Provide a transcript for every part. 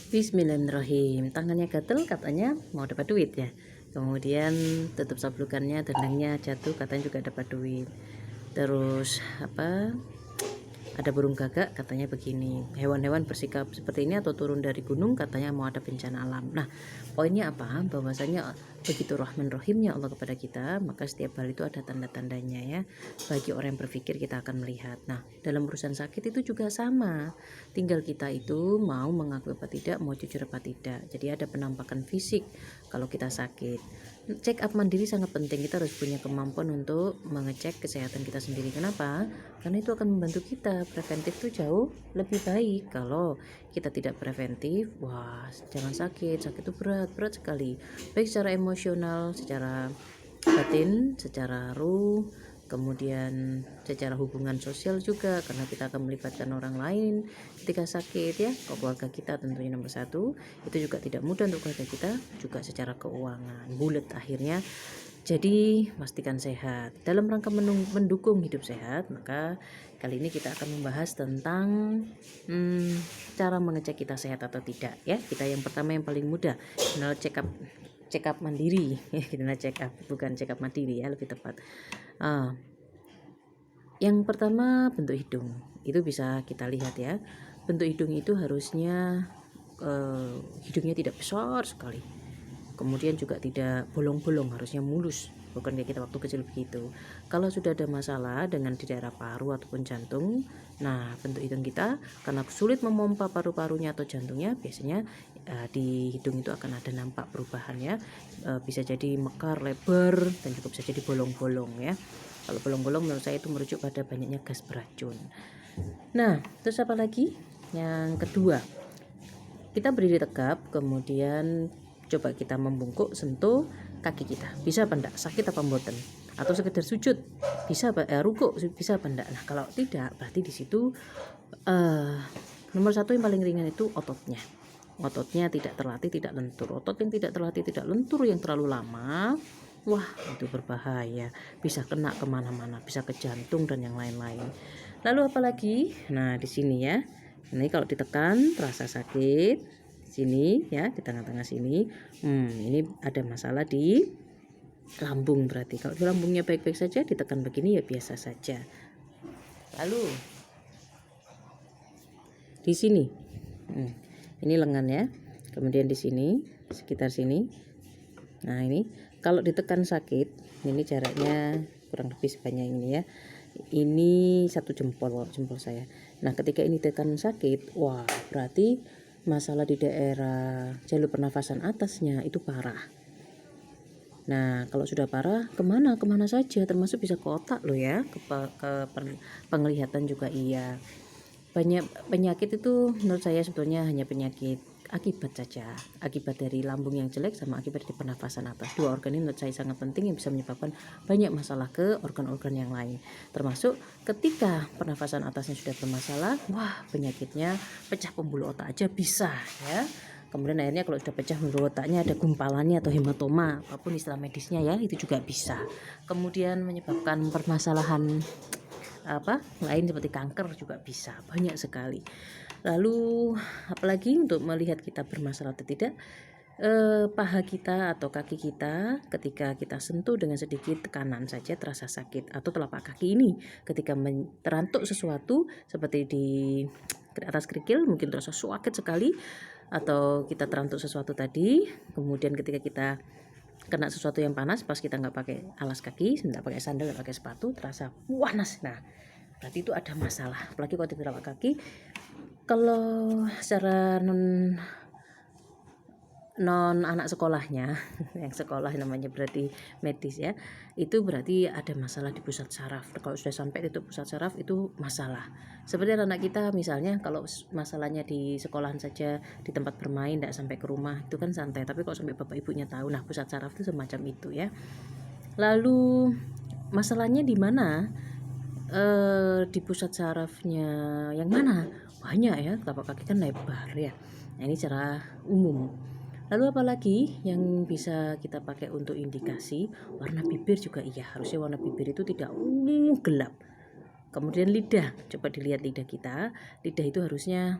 Bismillahirrahmanirrahim. Tangannya gatel katanya mau dapat duit ya. Kemudian tutup sablukannya, dendangnya jatuh katanya juga dapat duit. Terus apa? Ada burung gagak katanya begini, hewan-hewan bersikap seperti ini atau turun dari gunung katanya mau ada bencana alam. Nah, poinnya apa? Bahwasanya begitu Rahman Rahimnya Allah kepada kita, maka setiap hal itu ada tanda-tandanya ya. Bagi orang yang berpikir kita akan melihat. Nah, dalam urusan sakit itu juga sama. Tinggal kita itu mau mengakui apa tidak, mau jujur apa tidak. Jadi ada penampakan fisik kalau kita sakit. Check up mandiri sangat penting. Kita harus punya kemampuan untuk mengecek kesehatan kita sendiri. Kenapa? Karena itu akan membantu kita. Preventif itu jauh lebih baik. Kalau kita tidak preventif, wah jangan sakit itu berat sekali, baik secara emosional, secara batin, secara ruh, kemudian secara hubungan sosial juga, karena kita akan melibatkan orang lain ketika sakit ya. Keluarga kita tentunya nomor satu, itu juga tidak mudah untuk keluarga kita, juga secara keuangan bulat akhirnya. Jadi pastikan sehat. Dalam rangka mendukung hidup sehat, maka kali ini kita akan membahas tentang cara mengecek kita sehat atau tidak ya. Kita yang pertama yang paling mudah, check up mandiri ya, kita check up bukan check up mandiri ya, lebih tepat. Yang pertama bentuk hidung, itu bisa kita lihat ya. Bentuk hidung itu harusnya hidungnya tidak besar sekali, kemudian juga tidak bolong-bolong, harusnya mulus, bukan kayak kita waktu kecil begitu. Kalau sudah ada masalah dengan di daerah paru ataupun jantung, nah bentuk hidung kita karena sulit memompa paru-parunya atau jantungnya, biasanya di hidung itu akan ada nampak perubahannya, bisa jadi mekar, lebar, dan juga bisa jadi bolong-bolong ya. Kalau bolong-bolong menurut saya itu merujuk pada banyaknya gas beracun. Nah, terus apa lagi? Yang kedua, kita berdiri tegap, kemudian coba kita membungkuk, sentuh kaki kita. Bisa apa enggak? Sakit apa mboten? Atau sekedar sujud? Bisa apa? Rukuk bisa apa enggak? Nah, kalau tidak, berarti di situ nomor satu yang paling ringan itu ototnya. Ototnya tidak terlatih, tidak lentur. Otot yang tidak terlatih, tidak lentur, yang terlalu lama, wah itu berbahaya. Bisa kena kemana-mana, bisa ke jantung dan yang lain-lain. Lalu apalagi? Nah di sini ya. Ini kalau ditekan terasa sakit di sini ya, di tengah-tengah sini. Ini ada masalah di lambung berarti. Kalau di lambungnya baik-baik saja, ditekan begini ya biasa saja. Lalu di sini, ini lengan ya. Kemudian di sini, sekitar sini. Nah ini kalau ditekan sakit, ini jaraknya kurang lebih sebanyak ini ya. Ini satu jempol saya. Nah ketika ini tekan sakit, wah berarti masalah di daerah jalur pernafasan atasnya itu parah. Nah kalau sudah parah, kemana saja, termasuk bisa ke otak loh ya, ke penglihatan juga iya. Banyak penyakit itu menurut saya sebetulnya hanya penyakit akibat saja, akibat dari lambung yang jelek sama akibat dari pernafasan atas. Dua organ ini menurut saya sangat penting yang bisa menyebabkan banyak masalah ke organ-organ yang lain, termasuk ketika pernafasan atasnya sudah bermasalah, wah penyakitnya pecah pembuluh otak aja bisa ya. Kemudian akhirnya kalau sudah pecah pembuluh otaknya ada gumpalannya atau hematoma, apapun istilah medisnya ya, itu juga bisa. Kemudian menyebabkan permasalahan lain seperti kanker juga bisa, banyak sekali. Lalu apalagi untuk melihat kita bermasalah atau tidak, paha kita atau kaki kita ketika kita sentuh dengan sedikit tekanan saja terasa sakit, atau telapak kaki ini ketika terantuk sesuatu seperti di atas kerikil mungkin terasa sakit sekali, atau kita terantuk sesuatu tadi, kemudian ketika kita kena sesuatu yang panas pas kita nggak pakai alas kaki, nggak pakai sandal, nggak pakai sepatu, terasa panas. Nah berarti itu ada masalah, apalagi kalau di telapak kaki. Kalau secara non anak sekolahnya yang sekolah namanya berarti medis ya, itu berarti ada masalah di pusat saraf. Kalau sudah sampai itu pusat saraf itu masalah. Seperti anak kita misalnya, kalau masalahnya di sekolahan saja, di tempat bermain, tidak sampai ke rumah, itu kan santai. Tapi kalau sampai bapak ibunya tahu, nah pusat saraf itu semacam itu ya. Lalu masalahnya di mana? Di pusat sarafnya yang mana? Banyak ya, telapak kaki kan lebar ya. Nah ini secara umum. Lalu apalagi yang bisa kita pakai untuk indikasi? Warna bibir juga iya, harusnya warna bibir itu tidak gelap. Kemudian lidah, coba dilihat lidah kita. Lidah itu harusnya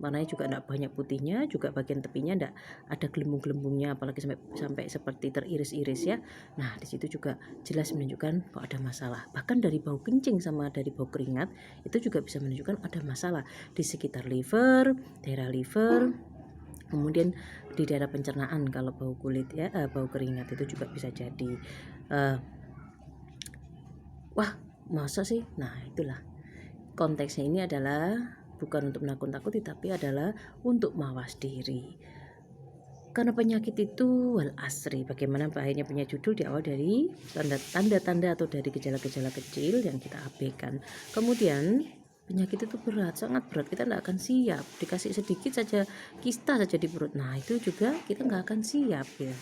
warnanya juga enggak banyak putihnya, juga bagian tepinya enggak ada gelembung-gelembungnya, apalagi sampai seperti teriris-iris ya. Nah, di situ juga jelas menunjukkan kalau ada masalah. Bahkan dari bau kencing sama dari bau keringat itu juga bisa menunjukkan ada masalah di sekitar liver, daerah liver, kemudian di daerah pencernaan kalau bau kulit ya, bau keringat itu juga bisa jadi. Wah, masa sih? Nah, itulah konteksnya ini adalah bukan untuk menakut-nakuti, tapi adalah untuk mawas diri. Karena penyakit itu wal asri, bagaimana akhirnya punya judul di awal dari tanda-tanda atau dari gejala-gejala kecil yang kita abaikan. Kemudian penyakit itu berat, sangat berat, kita tidak akan siap. Dikasih sedikit saja kista saja di perut, nah itu juga kita nggak akan siap ya.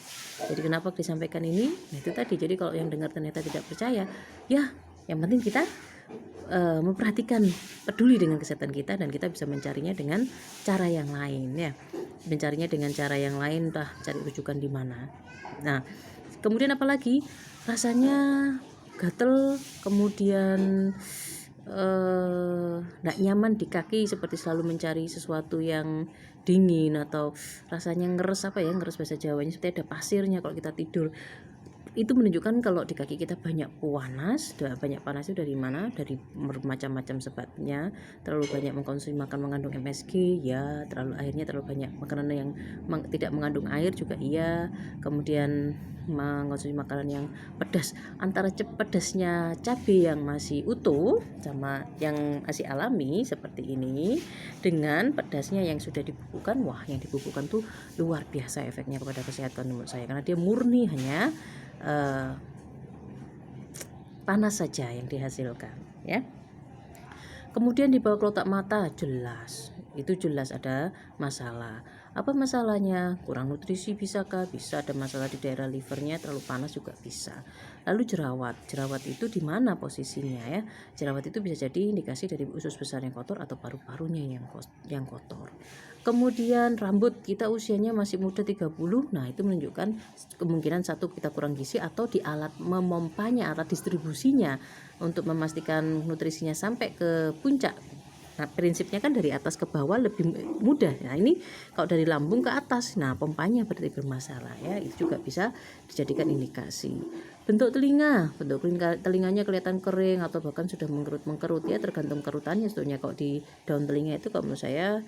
Jadi kenapa disampaikan ini? Nah itu tadi, jadi kalau yang dengar ternyata tidak percaya, ya yang penting kita memperhatikan, peduli dengan kesehatan kita, dan kita bisa mencarinya dengan cara yang lain ya. Mencarinya dengan cara yang lain, entah cari rujukan di mana. Nah, kemudian apalagi rasanya gatel, kemudian nggak nyaman di kaki, seperti selalu mencari sesuatu yang dingin, atau rasanya ngeres, ngeres bahasa Jawanya seperti ada pasirnya kalau kita tidur. Itu menunjukkan kalau di kaki kita banyak panas. Banyak panas itu dari mana? Dari macam-macam sebabnya. Terlalu banyak mengkonsumsi makan mengandung MSG ya, akhirnya terlalu banyak makanan yang tidak mengandung air juga iya. Kemudian mengkonsumsi makanan yang pedas, antara pedasnya cabai yang masih utuh sama yang masih alami seperti ini dengan pedasnya yang sudah dibubuhkan. Wah, yang dibubuhkan tuh luar biasa efeknya kepada kesehatan menurut saya, karena dia murni hanya panas saja yang dihasilkan ya. Kemudian di bawah kelopak mata jelas ada masalah. Apa masalahnya? Kurang nutrisi bisakah? Bisa ada masalah di daerah livernya, terlalu panas juga bisa. Lalu jerawat itu di mana posisinya ya? Jerawat itu bisa jadi indikasi dari usus besar yang kotor atau paru-parunya yang kotor. Kemudian rambut kita usianya masih muda 30, nah itu menunjukkan kemungkinan satu kita kurang gizi, atau di alat memompanya, alat distribusinya untuk memastikan nutrisinya sampai ke puncak. Nah, prinsipnya kan dari atas ke bawah lebih mudah. Nah, ini kalau dari lambung ke atas, nah pompanya berarti bermasalah ya. Itu juga bisa dijadikan indikasi. Bentuk telinganya kelihatan kering atau bahkan sudah mengkerut ya, tergantung kerutannya sebetulnya. Kalau di daun telinga itu kalau menurut saya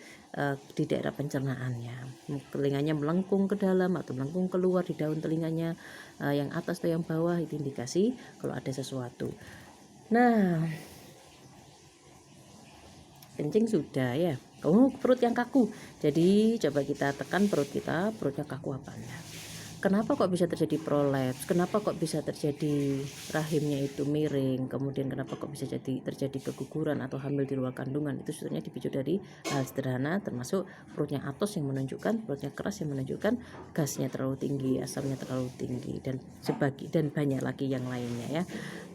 di daerah pencernaannya, telinganya melengkung ke dalam atau melengkung keluar di daun telinganya, yang atas atau yang bawah, itu indikasi kalau ada sesuatu. Nah, kencing sudah ya. Perut yang kaku. Jadi coba kita tekan perutnya kaku apa enggak. Kenapa kok bisa terjadi prolaps? Kenapa kok bisa terjadi rahimnya itu miring? Kemudian kenapa kok bisa terjadi keguguran atau hamil di luar kandungan? Itu sebetulnya dipicu dari hal sederhana, termasuk perutnya atos yang menunjukkan, perutnya keras yang menunjukkan gasnya terlalu tinggi, asamnya terlalu tinggi, dan banyak lagi yang lainnya ya.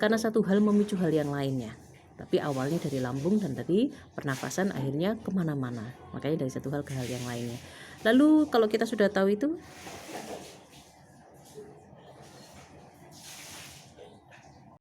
Karena satu hal memicu hal yang lainnya. Tapi awalnya dari lambung dan dari pernafasan, akhirnya kemana-mana. Makanya dari satu hal ke hal yang lainnya. Lalu kalau kita sudah tahu itu,